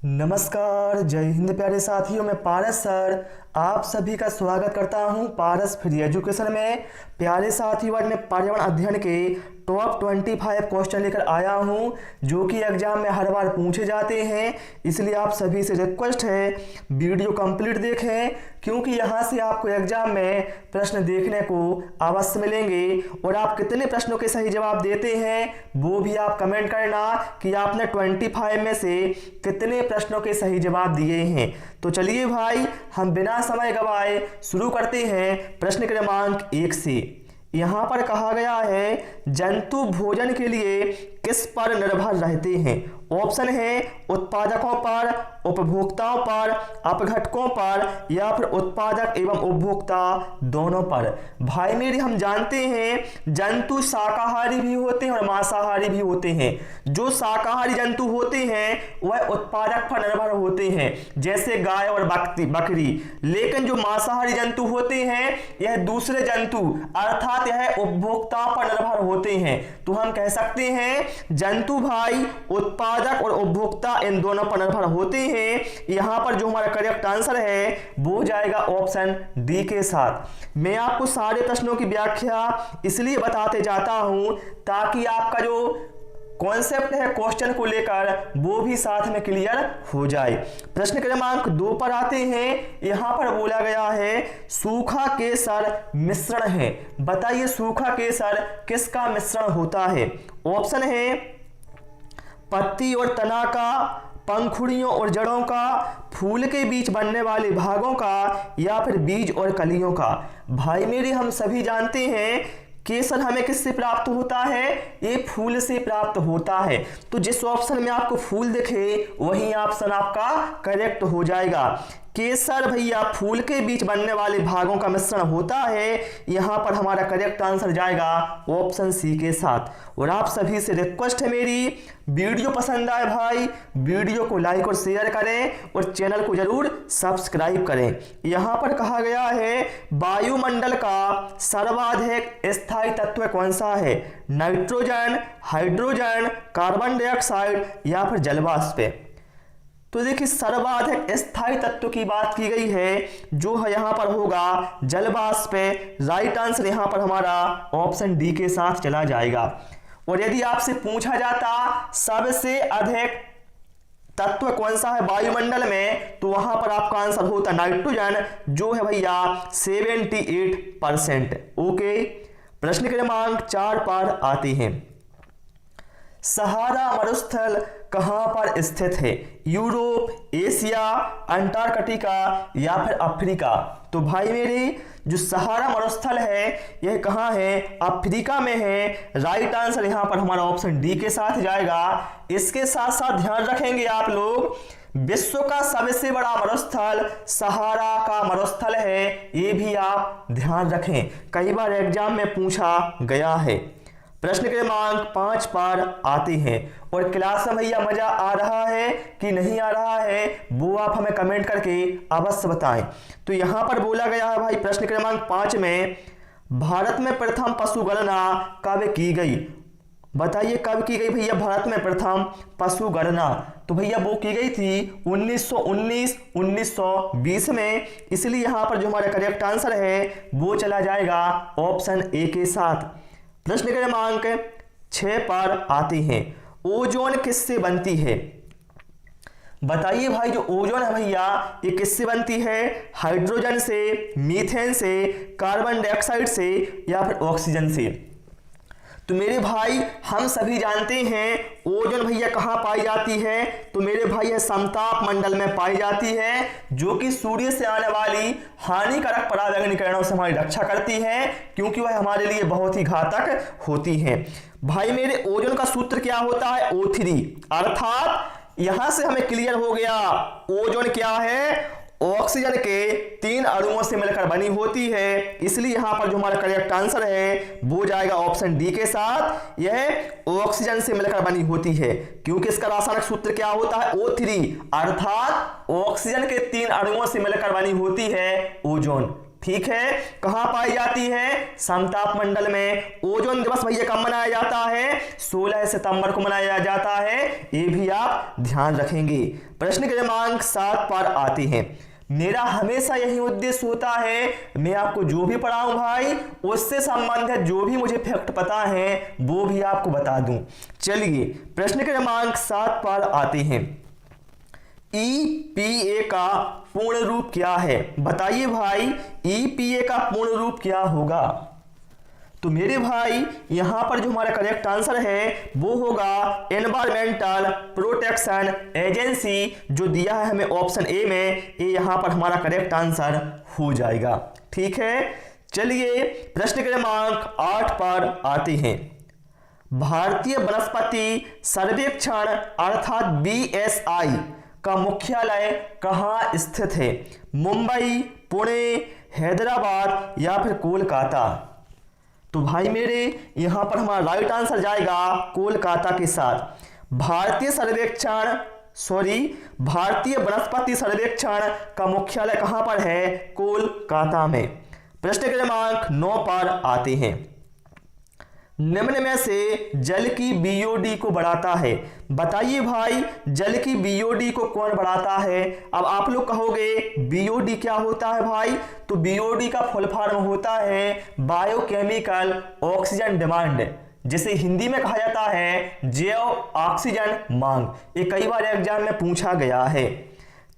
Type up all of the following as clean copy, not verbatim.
नमस्कार, जय हिंद प्यारे साथियों। मैं पारस सर आप सभी का स्वागत करता हूं पारस फ्री एजुकेशन में। प्यारे साथियों, आज मैं पर्यावरण अध्ययन के टॉप 25 क्वेश्चन लेकर आया हूं जो कि एग्जाम में हर बार पूछे जाते हैं। इसलिए आप सभी से रिक्वेस्ट है वीडियो कंप्लीट देखें, क्योंकि यहां से आपको एग्जाम में प्रश्न देखने को अवश्य मिलेंगे। और आप कितने प्रश्नों के सही जवाब देते हैं वो भी आप कमेंट करना कि आपने 25 में से कितने प्रश्नों के सही जवाब दिए हैं। तो चलिए भाई, हम बिना समय गवाए शुरू करते हैं प्रश्न क्रमांक 1 से। यहाँ पर कहा गया है, जंतु भोजन के लिए किस पर निर्भर रहते हैं? ऑप्शन है उत्पादकों पर, उपभोक्ताओं पर, अपघटकों पर या फिर उत्पादक एवं उपभोक्ता दोनों पर। भाई मेरे, हम जानते हैं जंतु शाकाहारी भी होते हैं और मांसाहारी भी होते हैं। जो शाकाहारी जंतु होते हैं वह उत्पादक पर निर्भर होते हैं, जैसे गाय और बकरी। लेकिन जो मांसाहारी जंतु होते हैं यह दूसरे जंतु अर्थात यह उपभोक्ताओं पर निर्भर होते हैं। तो हम कह सकते हैं जंतु भाई उत्पादक और उपभोक्ता इन दोनों पर निर्भर होते हैं। यहां पर जो हमारा करेक्ट आंसर है वो हो जाएगा ऑप्शन डी के साथ। मैं आपको सारे प्रश्नों की व्याख्या इसलिए बताते जाता हूं ताकि आपका जो कॉन्सेप्ट है क्वेश्चन को लेकर वो भी साथ में क्लियर हो जाए। प्रश्न क्रमांक 2 पर आते हैं। यहां पर बोला गया है सूखा केसर मिश्रण है। बताइए सूखा केसर किसका मिश्रण होता है? ऑप्शन है पत्ती और तना का, पंखुड़ियों और जड़ों का, फूल के बीच बनने वाले भागों का या फिर बीज और कलियों का। भाई मेरे, हम सभी जानते हैं केसर हमें किससे प्राप्त होता है? ये फूल से प्राप्त होता है। तो जिस ऑप्शन में आपको फूल दिखे वही ऑप्शन आपका करेक्ट हो जाएगा। केसर भैया फूल के बीच बनने वाले भागों का मिश्रण होता है। यहां पर हमारा करेक्ट आंसर जाएगा ऑप्शन सी के साथ। और आप सभी से रिक्वेस्ट है मेरी, वीडियो पसंद आए भाई वीडियो को लाइक और शेयर करें और चैनल को जरूर सब्सक्राइब करें। यहां पर कहा गया है वायुमंडल का सर्वाधिक स्थायी तत्व कौन सा है? नाइट्रोजन, हाइड्रोजन, कार्बन डाइऑक्साइड या फिर जलवाष्प। तो देखिए सर्वाधिक स्थायी तत्व की बात की गई है, जो है यहां पर होगा जलवाष्प। राइट आंसर यहां पर हमारा ऑप्शन डी के साथ चला जाएगा। और यदि आपसे पूछा जाता सबसे अधिक तत्व कौन सा है वायुमंडल में, तो वहां पर आपका आंसर होता नाइट्रोजन, जो है भैया 78%। ओके, प्रश्न क्रमांक 4 पर आते हैं। सहारा मरुस्थल कहां पर स्थित है? यूरोप, एशिया, अंटार्कटिका या फिर अफ्रीका? तो भाई मेरे, जो सहारा मरुस्थल है यह कहां है? अफ्रीका में है। राइट आंसर यहां पर हमारा ऑप्शन डी के साथ जाएगा। इसके साथ साथ ध्यान रखेंगे आप लोग, विश्व का सबसे बड़ा मरुस्थल सहारा का मरुस्थल है, ये भी आप ध्यान रखें, कई बार एग्जाम में पूछा गया है। प्रश्न क्रमांक 5 पर आते हैं। और क्लास में भैया मजा आ रहा है कि नहीं आ रहा है वो आप हमें कमेंट करके अवश्य बताएं। तो यहां पर बोला गया है भाई प्रश्न क्रमांक 5 में, भारत में प्रथम पशु गणना कब की गई? बताइए कब की गई भैया भारत में प्रथम पशु गणना? तो भैया वो की गई थी 1919, 1920 में। इसलिए यहां पर जो हमारा करेक्ट आंसर है वो चला जाएगा ऑप्शन ए के साथ। प्रश्न क्रमांक 6 पर आते हैं। ओजोन किससे बनती है? बताइए भाई, जो ओजोन है भैया ये किससे बनती है? हाइड्रोजन से, मीथेन से, कार्बन डाइऑक्साइड से या फिर ऑक्सीजन से? तो मेरे भाई हम सभी जानते हैं ओजोन भैया कहां पाई जाती है? तो मेरे भाई यह समताप मंडल में पाई जाती है, जो कि सूर्य से आने वाली हानिकारक पराबैंगनी किरणों से हमारी रक्षा करती है, क्योंकि वह हमारे लिए बहुत ही घातक होती है। भाई मेरे, ओजोन का सूत्र क्या होता है? O3। अर्थात यहां से हमें क्लियर हो गया ओजोन क्या है? ऑक्सीजन के 3 अणुओं से मिलकर बनी होती है। इसलिए यहां पर जो हमारा करेक्ट आंसर है वो जाएगा ऑप्शन डी के साथ। यह ऑक्सीजन से मिलकर बनी होती है, क्योंकि इसका रासायनिक सूत्र क्या होता है? O3। अर्थात ऑक्सीजन के 3 अणुओं से मिलकर बनी होती है ओजोन। ठीक है, कहां पाई जाती है? समताप मंडल में। ओजोन दिवस भैया कब मनाया जाता है? 16 सितंबर को मनाया जाता है, ये भी आप ध्यान रखेंगे। प्रश्न क्रमांक 7 पर आते हैं। मेरा हमेशा यही उद्देश्य होता है, मैं आपको जो भी पढ़ाऊं भाई उससे संबंधित जो भी मुझे फैक्ट पता है वो भी आपको बता दूं। चलिए प्रश्न क्रमांक 7 पर आते हैं। EPA का पूर्ण रूप क्या है? बताइए भाई, EPA का पूर्ण रूप क्या होगा? तो मेरे भाई यहां पर जो हमारा करेक्ट आंसर है वो होगा एनवायरमेंटल प्रोटेक्शन एजेंसी, जो दिया है हमें ऑप्शन ए में, ये यहां पर हमारा करेक्ट आंसर हो जाएगा। ठीक है, चलिए प्रश्न क्रमांक 8 पर आते हैं। भारतीय वनस्पति सर्वेक्षण अर्थात BSI का मुख्यालय कहाँ स्थित है? मुंबई, पुणे, हैदराबाद या फिर कोलकाता? तो भाई मेरे यहां पर हमारा राइट आंसर जाएगा कोलकाता के साथ। भारतीय वनस्पति सर्वेक्षण का मुख्यालय कहां पर है? कोलकाता में। प्रश्न क्रमांक 9 पर आते हैं। निम्न में से जल की BOD को बढ़ाता है? बताइए भाई, जल की BOD को कौन बढ़ाता है? अब आप लोग कहोगे BOD क्या होता है भाई? तो BOD का फुल फॉर्म होता है बायोकेमिकल ऑक्सीजन डिमांड, जिसे हिंदी में कहा जाता है जैव ऑक्सीजन मांग। ये कई बार एग्जाम में पूछा गया है।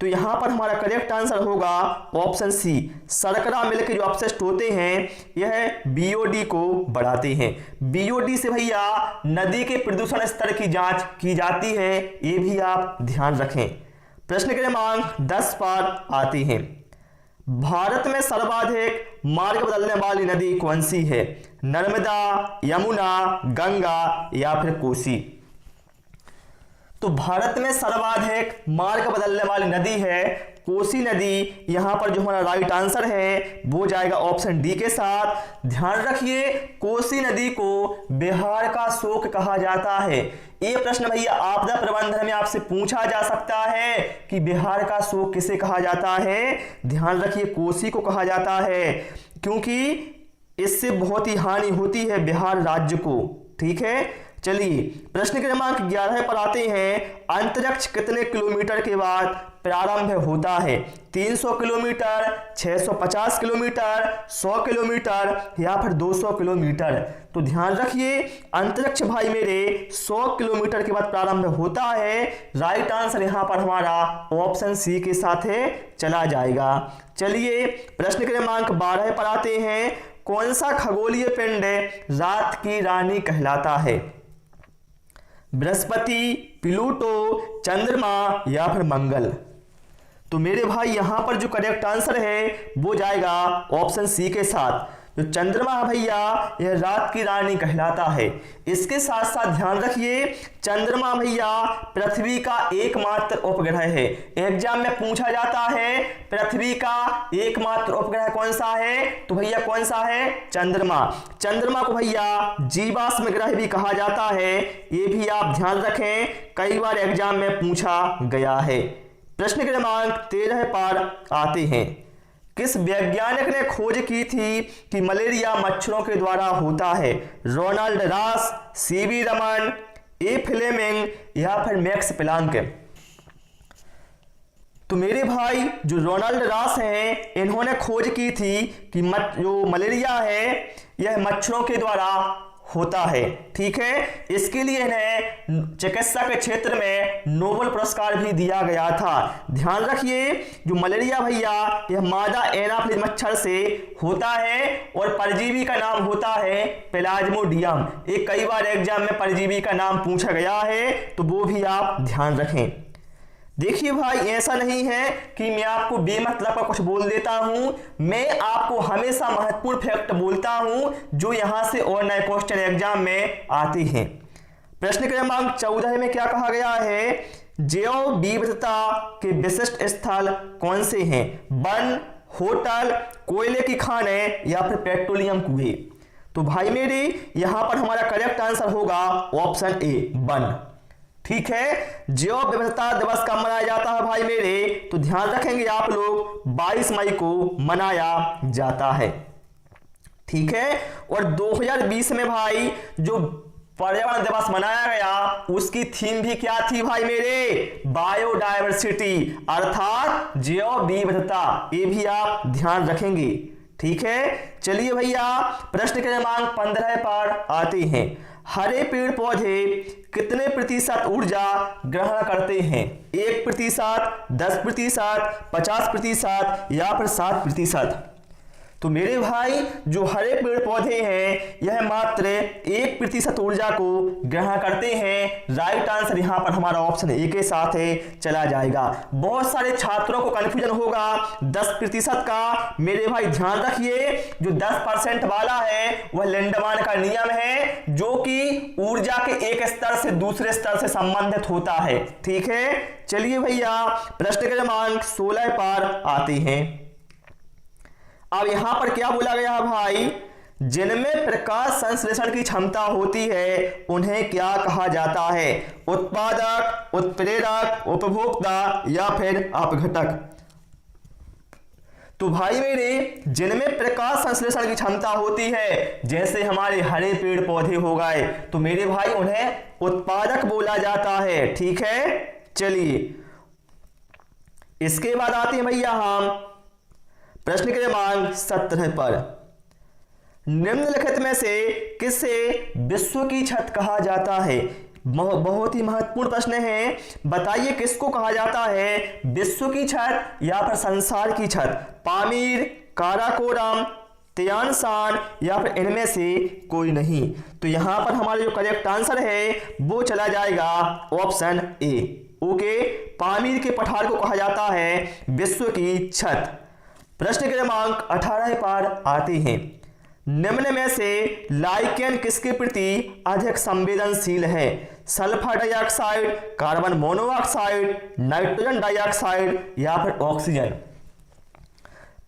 तो यहां पर हमारा करेक्ट आंसर होगा ऑप्शन सी, शर्करा मिल के जो अपशिष्ट होते हैं यह BOD को बढ़ाते हैं। BOD से भैया नदी के प्रदूषण स्तर की जांच की जाती है, ये भी आप ध्यान रखें। प्रश्न क्रमांक 10 पर आते हैं। भारत में सर्वाधिक मार्ग बदलने वाली नदी कौन सी है? नर्मदा, यमुना, गंगा या फिर कोसी? तो भारत में सर्वाधिक मार्ग बदलने वाली नदी है कोसी नदी। यहां पर जो हमारा राइट आंसर है वो जाएगा ऑप्शन डी के साथ। ध्यान रखिए, कोसी नदी को बिहार का शोक कहा जाता है। ये प्रश्न भैया आपदा प्रबंधन में आपसे पूछा जा सकता है कि बिहार का शोक किसे कहा जाता है? ध्यान रखिए, कोसी को कहा जाता है, क्योंकि इससे बहुत ही हानि होती है बिहार राज्य को। ठीक है, चलिए प्रश्न क्रमांक 11 पर आते हैं। अंतरिक्ष कितने किलोमीटर के बाद प्रारंभ होता है? 300 किलोमीटर, 650 किलोमीटर, 100 किलोमीटर या फिर 200 किलोमीटर? तो ध्यान रखिए, अंतरिक्ष भाई मेरे 100 किलोमीटर के बाद प्रारंभ होता है। राइट आंसर यहां पर हमारा ऑप्शन सी के साथ चला जाएगा। चलिए प्रश्न क्रमांक 12 पर आते हैं। कौन सा खगोलीय पिंड रात की रानी कहलाता है? बृहस्पति, प्लूटो, चंद्रमा या फिर मंगल? तो मेरे भाई यहां पर जो करेक्ट आंसर है वो जाएगा ऑप्शन सी के साथ। जो चंद्रमा है भैया यह रात की रानी कहलाता है। इसके साथ साथ ध्यान रखिए, चंद्रमा भैया पृथ्वी का एकमात्र उपग्रह है। एग्जाम में पूछा जाता है पृथ्वी का एकमात्र उपग्रह कौन सा है? तो भैया कौन सा है? चंद्रमा। चंद्रमा को भैया जीवाश्म ग्रह भी कहा जाता है, ये भी आप ध्यान रखें, कई बार एग्जाम में पूछा गया है। प्रश्न क्रमांक 13 पर आते हैं। किस वैज्ञानिक ने खोज की थी कि मलेरिया मच्छरों के द्वारा होता है? रोनाल्ड रॉस, CB रमन, ए फ्लेमिंग या फिर मैक्स प्लांक? तो मेरे भाई जो रोनाल्ड रॉस हैं इन्होंने खोज की थी कि जो मलेरिया है यह मच्छरों के द्वारा होता है। ठीक है, इसके लिए इन्हें चिकित्सा के क्षेत्र में नोबेल पुरस्कार भी दिया गया था। ध्यान रखिए, जो मलेरिया भैया यह मादा एनाफिलिस मच्छर से होता है और परजीवी का नाम होता है प्लाज्मोडियम। एक कई बार एग्जाम में परजीवी का नाम पूछा गया है, तो वो भी आप ध्यान रखें। देखिए भाई, ऐसा नहीं है कि मैं आपको बेमतलब का कुछ बोल देता हूं, मैं आपको हमेशा महत्वपूर्ण फैक्ट बोलता हूं जो यहां से और नए क्वेश्चन एग्जाम में आते हैं। प्रश्न क्रमांक 14 में क्या कहा गया है? जैव विविधता के विशिष्ट स्थल कौन से हैं? वन, होटल, कोयले की खाने या फिर पेट्रोलियम कुएं? तो भाई मेरे यहां पर हमारा करेक्ट आंसर होगा ऑप्शन ए, वन। ठीक है। जैव विविधता दिवस कब मनाया जाता है भाई मेरे, तो ध्यान रखेंगे आप लोग 22 मई को मनाया जाता है। ठीक है। और 2020 में भाई जो पर्यावरण दिवस मनाया गया उसकी थीम भी क्या थी भाई मेरे, बायोडायवर्सिटी अर्थात जैव विविधता, ये भी आप ध्यान रखेंगे। ठीक है। चलिए भैया प्रश्न क्रमांक 15 पर आते हैं। हरे पेड़ पौधे कितने प्रतिशत ऊर्जा ग्रहण करते हैं, 1%, 10%, 50% या फिर 7%। तो मेरे भाई जो हरे पेड़ पौधे हैं यह मात्र 1% ऊर्जा को ग्रहण करते हैं। राइट आंसर यहां पर हमारा ऑप्शन ए के साथ है, चला जाएगा। बहुत सारे छात्रों को कंफ्यूजन होगा 10% का। मेरे भाई ध्यान रखिए जो 10% वाला है वह लिंडमान का नियम है, जो कि ऊर्जा के एक स्तर से दूसरे स्तर से संबंधित होता है। ठीक है। चलिए भैया प्रश्न क्रमांक 16 पर आते हैं। अब यहां पर क्या बोला गया भाई, जिनमें प्रकाश संश्लेषण की क्षमता होती है उन्हें क्या कहा जाता है, उत्पादक, उत्प्रेरक, उपभोक्ता या फिर अपघटक। तो भाई मेरे जिनमें प्रकाश संश्लेषण की क्षमता होती है, जैसे हमारे हरे पेड़ पौधे हो गए, तो मेरे भाई उन्हें उत्पादक बोला जाता है। ठीक है। चलिए इसके बाद आते हैं भैया हम प्रश्न क्रमांक 17 पर। निम्नलिखित में से किसे विश्व की छत कहा जाता है, बहुत ही महत्वपूर्ण प्रश्न है। बताइए किसको कहा जाता है, विश्व की छत या फिर संसार की छत, पामीर, काराकोरम, तियानसान या फिर इनमें से कोई नहीं। तो यहां पर हमारा जो करेक्ट आंसर है वो चला जाएगा ऑप्शन ए। ओके, पामीर के पठार को कहा जाता है विश्व की छत। प्रश्न क्रमांक 18 पर आते हैं। निम्न में से लाइकेन किसके प्रति अधिक संवेदनशील है, sulphur dioxide, carbon monoxide, nitrogen dioxide या फिर ऑक्सीजन।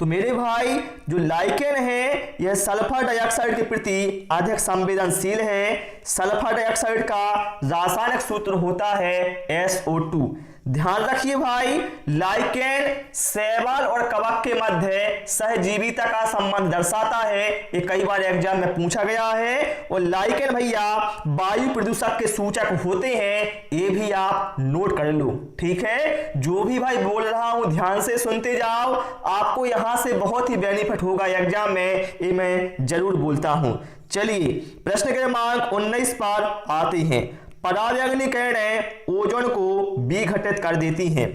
तो मेरे भाई जो लाइकेन है यह सल्फर डाइऑक्साइड के प्रति अधिक संवेदनशील है। सल्फर डाइऑक्साइड का रासायनिक सूत्र होता है SO2। ध्यान रखिए भाई लाइकेन शैवाल और कवक के मध्य सहजीविता का संबंध दर्शाता है, ये कई बार एग्जाम में पूछा गया है। और लाइकेन भैया वायु प्रदूषक के सूचक होते हैं, ये भी आप नोट कर लो। ठीक है। जो भी भाई बोल रहा हूं ध्यान से सुनते जाओ, आपको यहां से बहुत ही बेनिफिट होगा एग्जाम में, ये मैं जरूर बोलता हूं। चलिए प्रश्न क्रमांक 19 पर आते हैं। परावैंगनी किरणें ओजोन को विघटित कर देती हैं।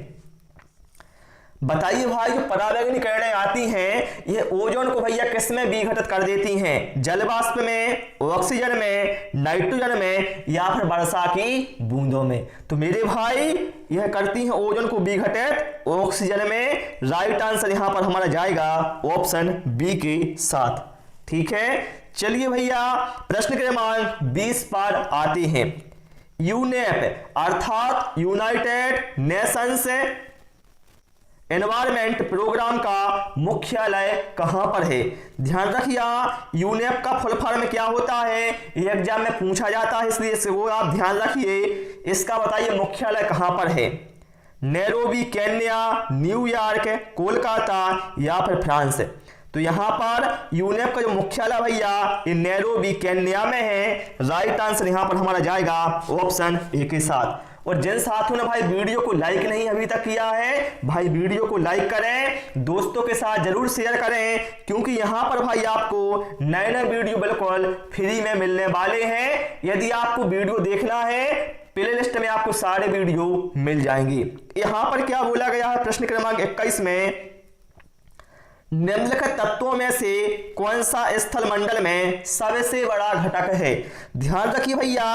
बताइए भाई जो परावैंगनी किरणें आती हैं ये ओजोन को भैया किस में विघटित कर देती हैं, जल वाष्प में, ऑक्सीजन में, नाइट्रोजन में या फिर वर्षा की बूंदों में। तो मेरे भाई यह करती हैं ओजोन को विघटित ऑक्सीजन में। राइट आंसर यहां पर हमारा जाएगा ऑप्शन बी के साथ। ठीक है। चलिए भैया प्रश्न क्रमांक 20 पर आते हैं। यूनेप अर्थात यूनाइटेड नेशंस एनवायरमेंट प्रोग्राम का मुख्यालय कहां पर है। ध्यान रखिए यूनेप का फुल फॉर्म क्या होता है, ये एग्जाम में पूछा जाता है, इसलिए इसे वो आप ध्यान रखिए। इसका बताइए मुख्यालय कहां पर है, नैरोबी केन्या, न्यूयॉर्क, कोलकाता या फिर फ्रांस। तो यहां पर यूनेप का जो मुख्यालय भैया ये नैरोबी केन्या में है। राइट आंसर यहां पर हमारा जाएगा ऑप्शन ए के साथ। और जिन साथियों ने भाई वीडियो को लाइक नहीं अभी तक किया है, भाई वीडियो को लाइक करें, दोस्तों के साथ जरूर शेयर करें, क्योंकि यहां पर भाई आपको नए नए वीडियो बिल्कुल फ्री में मिलने वाले हैं। यदि आपको वीडियो देखना है प्लेलिस्ट में आपको सारे वीडियो मिल जाएंगे। यहां पर क्या बोला गया है प्रश्न क्रमांक 21 में, निम्नलिखित तत्वों में से कौन सा स्थल मंडल में सबसे बड़ा घटक है। ध्यान रखिए भैया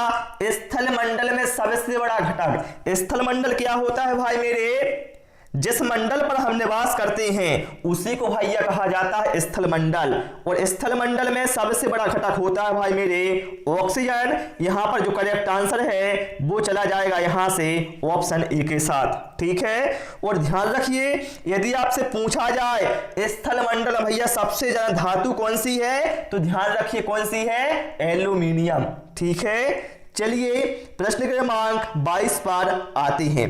स्थल मंडल में सबसे बड़ा घटक, स्थल मंडल क्या होता है भाई मेरे, जिस मंडल पर हम निवास करते हैं उसी को भैया कहा जाता है स्थल मंडल। और स्थल मंडल में सबसे बड़ा घटक होता है भाई मेरे ऑक्सीजन। यहां पर जो करेक्ट आंसर है वो चला जाएगा यहां से ऑप्शन ए के साथ। ठीक है। और ध्यान रखिए यदि आपसे पूछा जाए स्थल मंडल भैया सबसे ज्यादा धातु कौन सी है, तो ध्यान रखिए कौन सी है, एल्यूमिनियम। ठीक है। चलिए प्रश्न क्रमांक 22 पर आते हैं।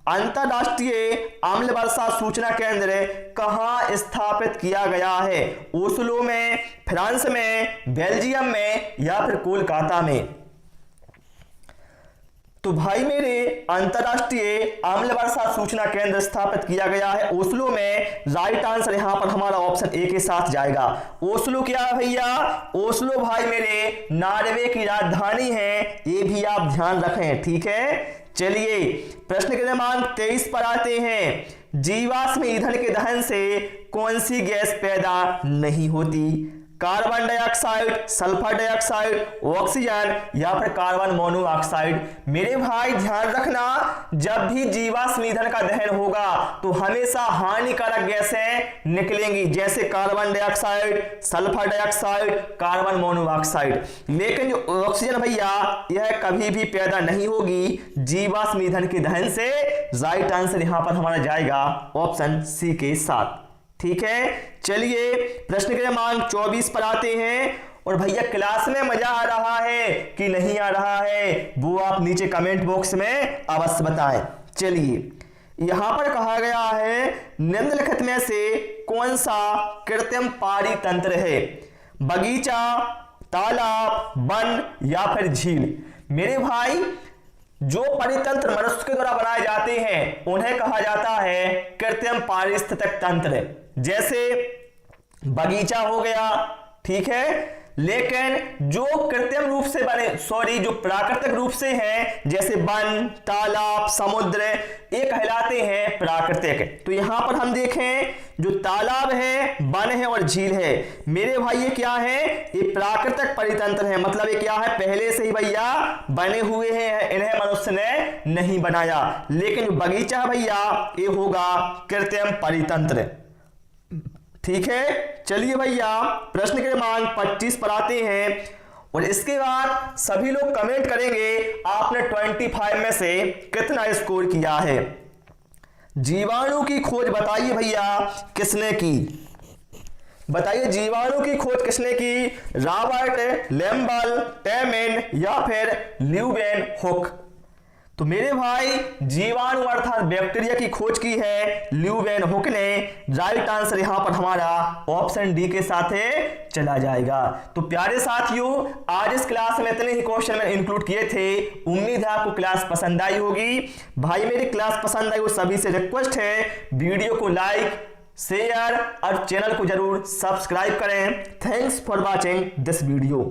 अंतरराष्ट्रीय अम्ल वर्षा सूचना केंद्र कहाँ स्थापित किया गया है? ओस्लो में, फ्रांस में, बेल्जियम में या फिर कोलकाता में? तो भाई मेरे अंतरराष्ट्रीय अम्ल वर्षा सूचना केंद्र स्थापित किया गया है ओस्लो में। राइट आंसर यहां पर हमारा ऑप्शन ए के साथ जाएगा। ओस्लो क्या है भैया? ओस्लो भाई मेरे नॉर्वे की राजधानी है, ये भी आप ध्यान रखें, ठीक है। चलिए प्रश्न क्रमांक 23 पर आते हैं। जीवाश्म ईंधन के दहन से कौन सी गैस पैदा नहीं होती? Carbon dioxide, sulphur dioxide, oxygen या फिर कार्बन मोनोऑक्साइड? मेरे भाई ध्यान रखना, जब भी जीवाश्म ईंधन का दहन होगा तो हमेशा हानिकारक गैसें निकलेंगी, जैसे carbon dioxide, sulphur dioxide, carbon monoxide. लेकिन जो ऑक्सीजन भैया यह कभी भी पैदा नहीं होगी जीवाश्म ईंधन के दहन से। राइट आंसर यहां पर हमारा जाएगा ऑप्शन सी के साथ, ठीक है। चलिए प्रश्न क्रमांक 24 पर आते हैं। और भैया क्लास में मजा आ रहा है कि नहीं आ रहा है, वो आप नीचे कमेंट बॉक्स में अवश्य बताएं। चलिए यहां पर कहा गया है निम्नलिखित में से कौन सा कृत्रिम पारी तंत्र है? बगीचा, तालाब, वन या फिर झील? मेरे भाई जो परितंत्र मनुष्य के द्वारा बनाए जाते हैं उन्हें कहा जाता है कृत्रिम पारिस्थितिक तंत्र। जैसे बगीचा हो गया, ठीक है, लेकिन जो कृत्रिम रूप से बने जो प्राकृतिक रूप से हैं, जैसे वन, तालाब, समुद्र, ये कहलाते हैं प्राकृतिक। तो यहां पर हम देखें जो तालाब है, वन है और झील है, मेरे भाई ये क्या है? ये प्राकृतिक परितंत्र है। मतलब ये क्या है? पहले से ही भैया बने हुए हैं, इन्हें मनुष्य ने नहीं बनाया। लेकिन जो बगीचा है भैया ये होगा कृत्रिम परितंत्र, ठीक है। चलिए भैया प्रश्न क्रमांक 25 पर आते हैं। और इसके बाद सभी लोग कमेंट करेंगे आपने 25 में से कितना स्कोर किया है। जीवाणु की खोज बताइए भैया किसने की? बताइए जीवाणु की खोज किसने की? रॉबर्ट लैम्बल, टेमेन या फिर ल्यूवेन हुक? तो मेरे भाई जीवाणु अर्थात बैक्टीरिया की खोज की है ल्यूवेन हुक ने। राइट आंसर यहां पर हमारा ऑप्शन डी के साथ चला जाएगा। तो प्यारे साथियों आज इस क्लास में इतने ही क्वेश्चन मैंने इंक्लूड किए थे। उम्मीद है आपको क्लास पसंद आई होगी। भाई मेरी क्लास पसंद आई वो सभी से रिक्वेस्ट है वीडियो को लाइक, शेयर और चैनल को जरूर सब्सक्राइब करें। Thanks for watching this video.